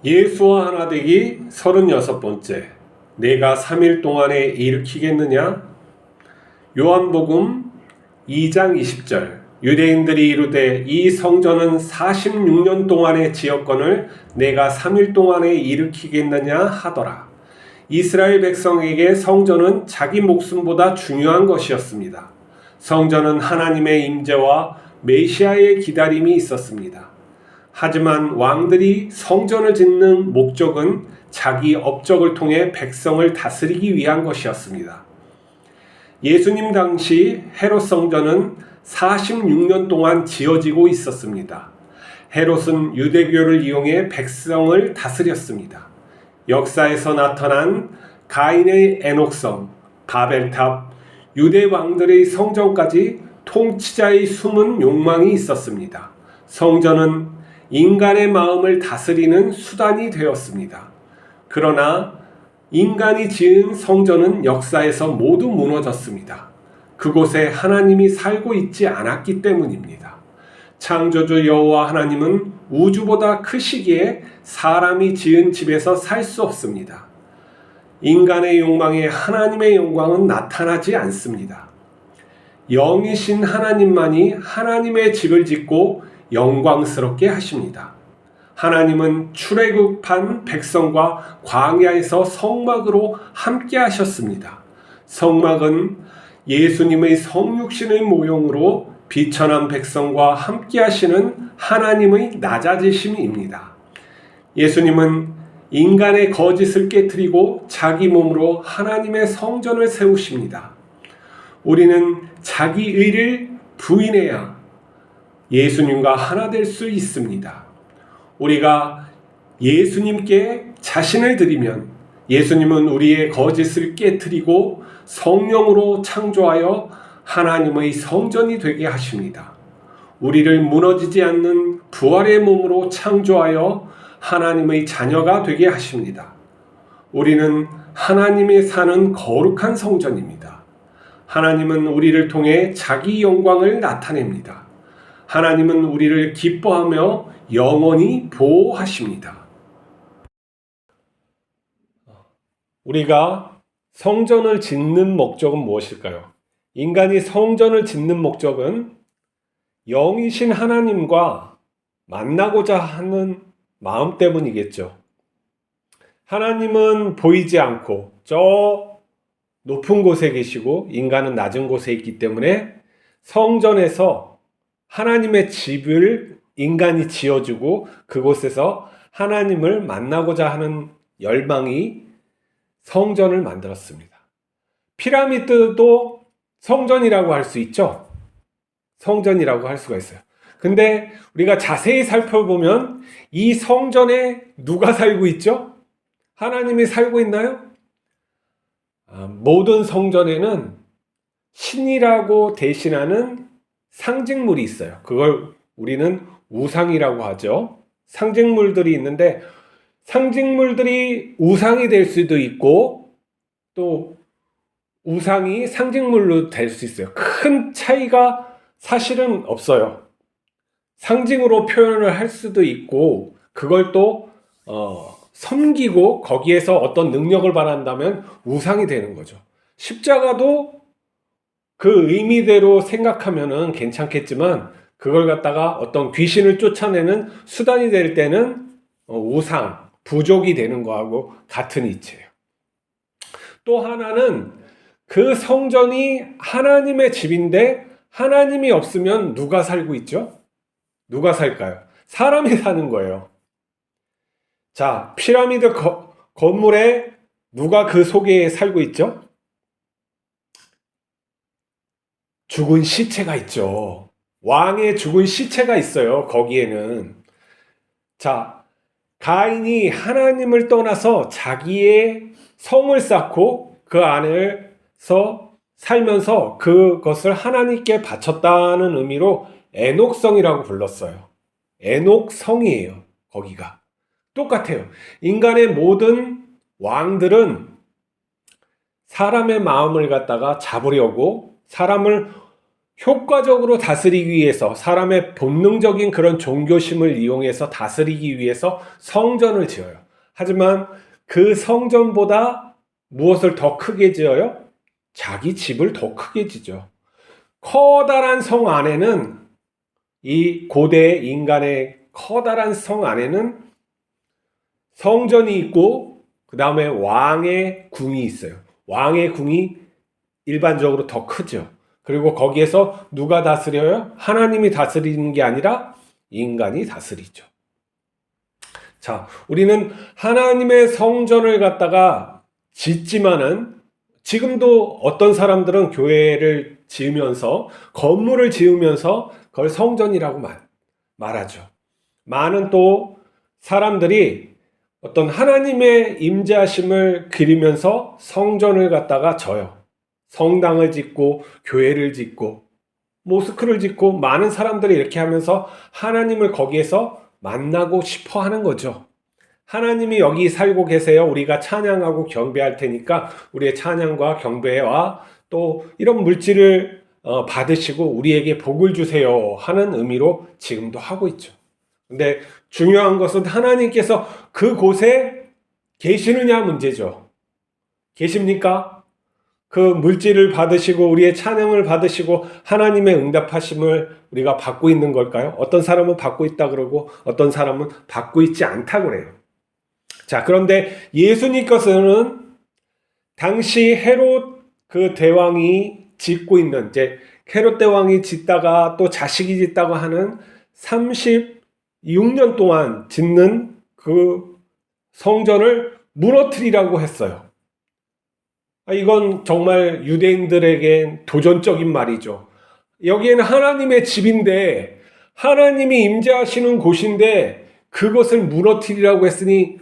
예수와 하나 되기 36번째. 내가 3일 동안에 일으키겠느냐? 요한복음 2장 20절. 유대인들이 이르되 이 성전은 46년 동안의 지었건을 내가 3일 동안에 일으키겠느냐 하더라. 이스라엘 백성에게 성전은 자기 목숨보다 중요한 것이었습니다. 성전은 하나님의 임재와 메시아의 기다림이 있었습니다. 하지만 왕들이 성전을 짓는 목적은 자기 업적을 통해 백성을 다스리기 위한 것이었습니다. 예수님 당시 헤롯 성전은 46년 동안 지어지고 있었습니다. 헤롯은 유대교를 이용해 백성을 다스렸습니다. 역사에서 나타난 가인의 에녹성, 바벨탑, 유대 왕들의 성전까지 통치자의 숨은 욕망이 있었습니다. 성전은 인간의 마음을 다스리는 수단이 되었습니다. 그러나 인간이 지은 성전은 역사에서 모두 무너졌습니다. 그곳에 하나님이 살고 있지 않았기 때문입니다. 창조주 여호와 하나님은 우주보다 크시기에 사람이 지은 집에서 살 수 없습니다. 인간의 욕망에 하나님의 영광은 나타나지 않습니다. 영이신 하나님만이 하나님의 집을 짓고 영광스럽게 하십니다. 하나님은 출애굽한 백성과 광야에서 성막으로 함께 하셨습니다. 성막은 예수님의 성육신의 모형으로 비천한 백성과 함께 하시는 하나님의 낮아지심입니다. 예수님은 인간의 거짓을 깨트리고 자기 몸으로 하나님의 성전을 세우십니다. 우리는 자기 의를 부인해야 예수님과 하나 될 수 있습니다. 우리가 예수님께 자신을 드리면 예수님은 우리의 거짓을 깨트리고 성령으로 창조하여 하나님의 성전이 되게 하십니다. 우리를 무너지지 않는 부활의 몸으로 창조하여 하나님의 자녀가 되게 하십니다. 우리는 하나님이 사는 거룩한 성전입니다. 하나님은 우리를 통해 자기 영광을 나타냅니다. 하나님은 우리를 기뻐하며 영원히 보호하십니다. 우리가 성전을 짓는 목적은 무엇일까요? 인간이 성전을 짓는 목적은 영이신 하나님과 만나고자 하는 마음 때문이겠죠. 하나님은 보이지 않고 저 높은 곳에 계시고 인간은 낮은 곳에 있기 때문에 성전에서 하나님의 집을 인간이 지어주고 그곳에서 하나님을 만나고자 하는 열망이 성전을 만들었습니다. 피라미드도 성전이라고 할 수 있죠. 성전이라고 할 수가 있어요. 근데 우리가 자세히 살펴보면 이 성전에 누가 살고 있죠? 하나님이 살고 있나요? 모든 성전에는 신이라고 대신하는 상징물이 있어요. 그걸 우리는 우상이라고 하죠. 상징물들이 있는데 상징물들이 우상이 될 수도 있고 또 우상이 상징물로 될 수 있어요. 큰 차이가 사실은 없어요. 상징으로 표현을 할 수도 있고 그걸 또 섬기고 거기에서 어떤 능력을 바란다면 우상이 되는 거죠. 십자가도 그 의미대로 생각하면은 괜찮겠지만 그걸 갖다가 어떤 귀신을 쫓아내는 수단이 될 때는 우상, 부족이 되는 거하고 같은 이치예요. 또 하나는 그 성전이 하나님의 집인데 하나님이 없으면 누가 살고 있죠? 누가 살까요? 사람이 사는 거예요. 자, 피라미드 건물에 누가 그 속에 살고 있죠? 죽은 시체가 있죠. 왕의 죽은 시체가 있어요. 거기에는. 자, 가인이 하나님을 떠나서 자기의 성을 쌓고 그 안에서 살면서 그것을 하나님께 바쳤다는 의미로 에녹성이라고 불렀어요. 에녹성이에요. 거기가. 똑같아요. 인간의 모든 왕들은 사람의 마음을 갖다가 잡으려고 사람을 효과적으로 다스리기 위해서 사람의 본능적인 그런 종교심을 이용해서 다스리기 위해서 성전을 지어요. 하지만 그 성전보다 무엇을 더 크게 지어요? 자기 집을 더 크게 지죠. 커다란 성 안에는 이 고대 인간의 커다란 성 안에는 성전이 있고 그 다음에 왕의 궁이 있어요. 왕의 궁이 일반적으로 더 크죠. 그리고 거기에서 누가 다스려요? 하나님이 다스리는 게 아니라 인간이 다스리죠. 자, 우리는 하나님의 성전을 갖다가 짓지만은 지금도 어떤 사람들은 교회를 지으면서 건물을 지으면서 그걸 성전이라고 말하죠. 많은 또 사람들이 어떤 하나님의 임재하심을 그리면서 성전을 갖다가 져요. 성당을 짓고 교회를 짓고 모스크를 짓고 많은 사람들이 이렇게 하면서 하나님을 거기에서 만나고 싶어 하는 거죠. 하나님이 여기 살고 계세요. 우리가 찬양하고 경배할 테니까 우리의 찬양과 경배와 또 이런 물질을 받으시고 우리에게 복을 주세요 하는 의미로 지금도 하고 있죠. 근데 중요한 것은 하나님께서 그곳에 계시느냐 문제죠. 계십니까? 그 물질을 받으시고 우리의 찬양을 받으시고 하나님의 응답하심을 우리가 받고 있는 걸까요? 어떤 사람은 받고 있다 그러고 어떤 사람은 받고 있지 않다 그래요. 자, 그런데 예수님께서는 당시 헤롯 그 대왕이 짓고 있는 이제 헤롯 대왕이 짓다가 또 자식이 짓다고 하는 36년 동안 짓는 그 성전을 무너뜨리라고 했어요. 이건 정말 유대인들에겐 도전적인 말이죠. 여기에는 하나님의 집인데 하나님이 임재하시는 곳인데 그것을 무너뜨리라고 했으니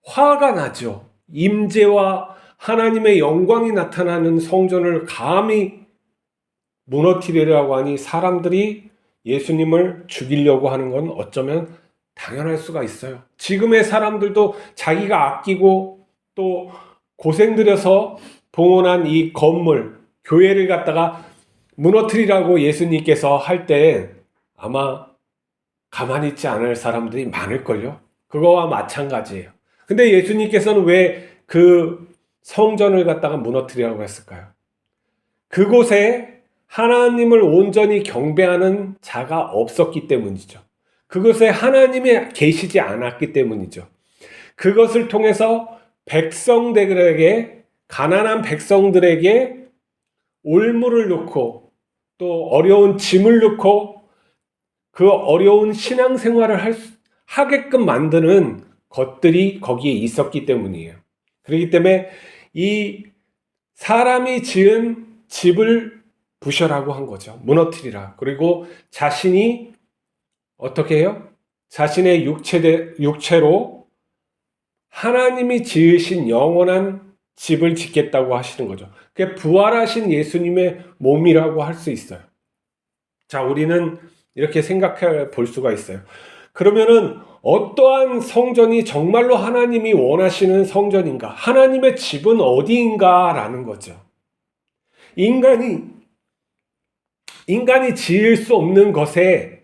화가 나죠. 임재와 하나님의 영광이 나타나는 성전을 감히 무너뜨리려고 하니 사람들이 예수님을 죽이려고 하는 건 어쩌면 당연할 수가 있어요. 지금의 사람들도 자기가 아끼고 또 고생 들여서 봉헌한 이 건물, 교회를 갖다가 무너뜨리라고 예수님께서 할 때 아마 가만히 있지 않을 사람들이 많을걸요. 그거와 마찬가지예요. 근데 예수님께서는 왜 그 성전을 갖다가 무너뜨리라고 했을까요? 그곳에 하나님을 온전히 경배하는 자가 없었기 때문이죠. 그곳에 하나님이 계시지 않았기 때문이죠. 그것을 통해서 백성들에게, 가난한 백성들에게 올무를 놓고 또 어려운 짐을 놓고 그 어려운 신앙생활을 하게끔 만드는 것들이 거기에 있었기 때문이에요. 그렇기 때문에 이 사람이 지은 집을 부셔라고 한 거죠. 무너뜨리라. 그리고 자신이 어떻게 해요? 자신의 육체로 하나님이 지으신 영원한 집을 짓겠다고 하시는 거죠. 그게 부활하신 예수님의 몸이라고 할 수 있어요. 자, 우리는 이렇게 생각해 볼 수가 있어요. 그러면은 어떠한 성전이 정말로 하나님이 원하시는 성전인가? 하나님의 집은 어디인가라는 거죠. 인간이 지을 수 없는 것에,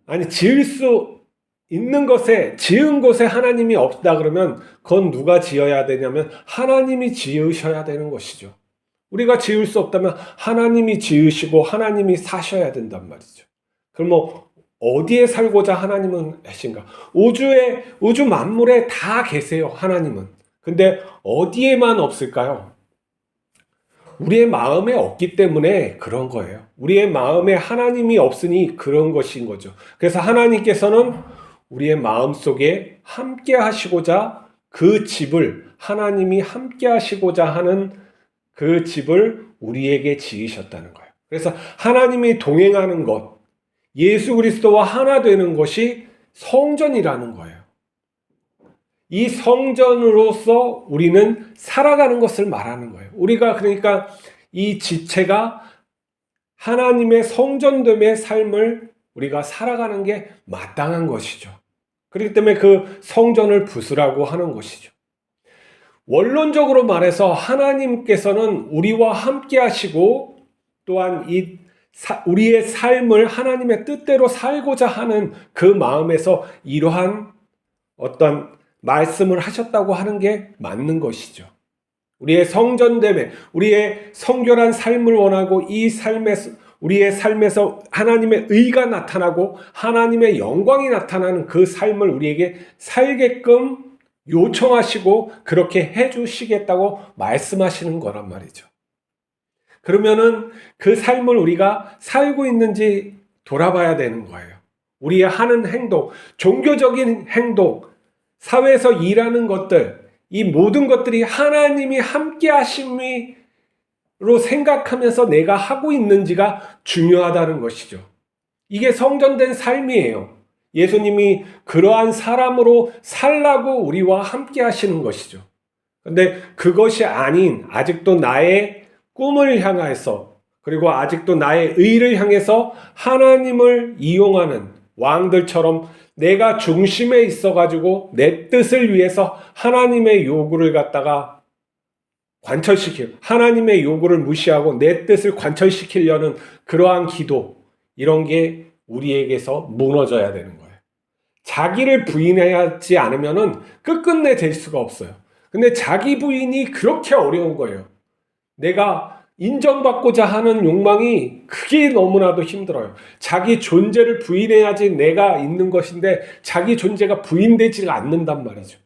아니 지을 수 있는 것에, 지은 곳에 하나님이 없다 그러면 그건 누가 지어야 되냐면 하나님이 지으셔야 되는 것이죠. 우리가 지을 수 없다면 하나님이 지으시고 하나님이 사셔야 된단 말이죠. 그럼 뭐 어디에 살고자 하나님은 하신가? 우주 만물에 다 계세요, 하나님은. 근데 어디에만 없을까요? 우리의 마음에 없기 때문에 그런 거예요. 우리의 마음에 하나님이 없으니 그런 것인 거죠. 그래서 하나님께서는 우리의 마음속에 함께 하시고자 그 집을, 하나님이 함께 하시고자 하는 그 집을 우리에게 지으셨다는 거예요. 그래서 하나님이 동행하는 것, 예수 그리스도와 하나 되는 것이 성전이라는 거예요. 이 성전으로서 우리는 살아가는 것을 말하는 거예요. 우리가 그러니까 이 지체가 하나님의 성전됨의 삶을 우리가 살아가는 게 마땅한 것이죠. 그렇기 때문에 그 성전을 부수라고 하는 것이죠. 원론적으로 말해서 하나님께서는 우리와 함께 하시고 또한 이 우리의 삶을 하나님의 뜻대로 살고자 하는 그 마음에서 이러한 어떤 말씀을 하셨다고 하는 게 맞는 것이죠. 우리의 성전됨에, 우리의 성결한 삶을 원하고 이 삶에서, 우리의 삶에서 하나님의 의가 나타나고 하나님의 영광이 나타나는 그 삶을 우리에게 살게끔 요청하시고 그렇게 해주시겠다고 말씀하시는 거란 말이죠. 그러면은 그 삶을 우리가 살고 있는지 돌아봐야 되는 거예요. 우리의 하는 행동, 종교적인 행동, 사회에서 일하는 것들, 이 모든 것들이 하나님이 함께 하심으로 생각하면서 내가 하고 있는지가 중요하다는 것이죠. 이게 성전된 삶이에요. 예수님이 그러한 사람으로 살라고 우리와 함께 하시는 것이죠. 그런데 그것이 아닌 아직도 나의 꿈을 향해서 그리고 아직도 나의 의를 향해서 하나님을 이용하는 왕들처럼 내가 중심에 있어가지고 내 뜻을 위해서 하나님의 요구를 갖다가 하나님의 요구를 무시하고 내 뜻을 관철시키려는 그러한 기도, 이런 게 우리에게서 무너져야 되는 거예요. 자기를 부인하지 않으면은 끝끝내 될 수가 없어요. 근데 자기 부인이 그렇게 어려운 거예요. 내가 인정받고자 하는 욕망이 그게 너무나도 힘들어요. 자기 존재를 부인해야지 내가 있는 것인데 자기 존재가 부인되지가 않는단 말이죠.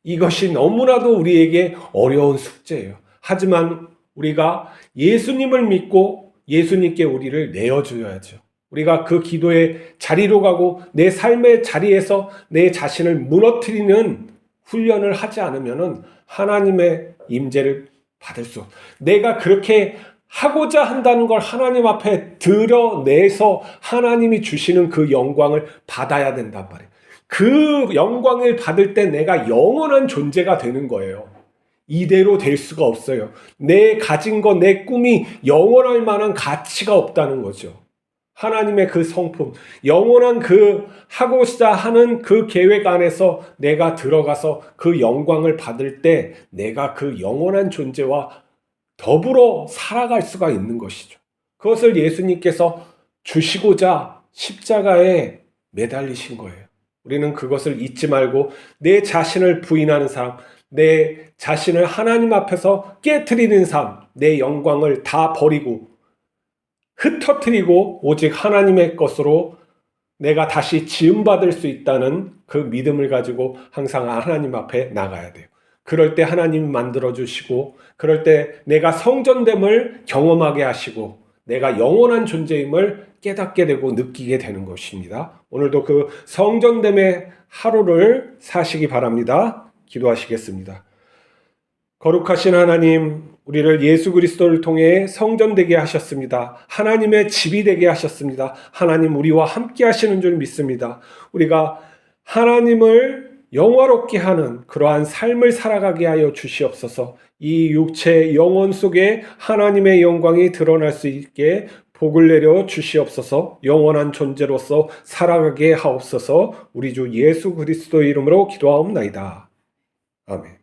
이것이 너무나도 우리에게 어려운 숙제예요. 하지만 우리가 예수님을 믿고 예수님께 우리를 내어줘야죠. 우리가 그 기도의 자리로 가고 내 삶의 자리에서 내 자신을 무너뜨리는 훈련을 하지 않으면은 하나님의 임재를 받을 수, 내가 그렇게 하고자 한다는 걸 하나님 앞에 드러내서 하나님이 주시는 그 영광을 받아야 된단 말이에요. 그 영광을 받을 때 내가 영원한 존재가 되는 거예요. 이대로 될 수가 없어요. 내 가진 것, 내 꿈이 영원할 만한 가치가 없다는 거죠. 하나님의 그 성품, 영원한 그 하고자 하는 그 계획 안에서 내가 들어가서 그 영광을 받을 때 내가 그 영원한 존재와 더불어 살아갈 수가 있는 것이죠. 그것을 예수님께서 주시고자 십자가에 매달리신 거예요. 우리는 그것을 잊지 말고 내 자신을 부인하는 삶, 내 자신을 하나님 앞에서 깨트리는 삶, 내 영광을 다 버리고 흩어뜨리고 오직 하나님의 것으로 내가 다시 지음받을 수 있다는 그 믿음을 가지고 항상 하나님 앞에 나가야 돼요. 그럴 때 하나님이 만들어주시고, 그럴 때 내가 성전됨을 경험하게 하시고 내가 영원한 존재임을 깨닫게 되고 느끼게 되는 것입니다. 오늘도 그 성전됨의 하루를 사시기 바랍니다. 기도하시겠습니다. 거룩하신 하나님, 우리를 예수 그리스도를 통해 성전되게 하셨습니다. 하나님의 집이 되게 하셨습니다. 하나님, 우리와 함께 하시는 줄 믿습니다. 우리가 하나님을 영화롭게 하는 그러한 삶을 살아가게 하여 주시옵소서. 이 육체 영혼 속에 하나님의 영광이 드러날 수 있게 복을 내려 주시옵소서. 영원한 존재로서 살아가게 하옵소서. 우리 주 예수 그리스도의 이름으로 기도하옵나이다. 아멘.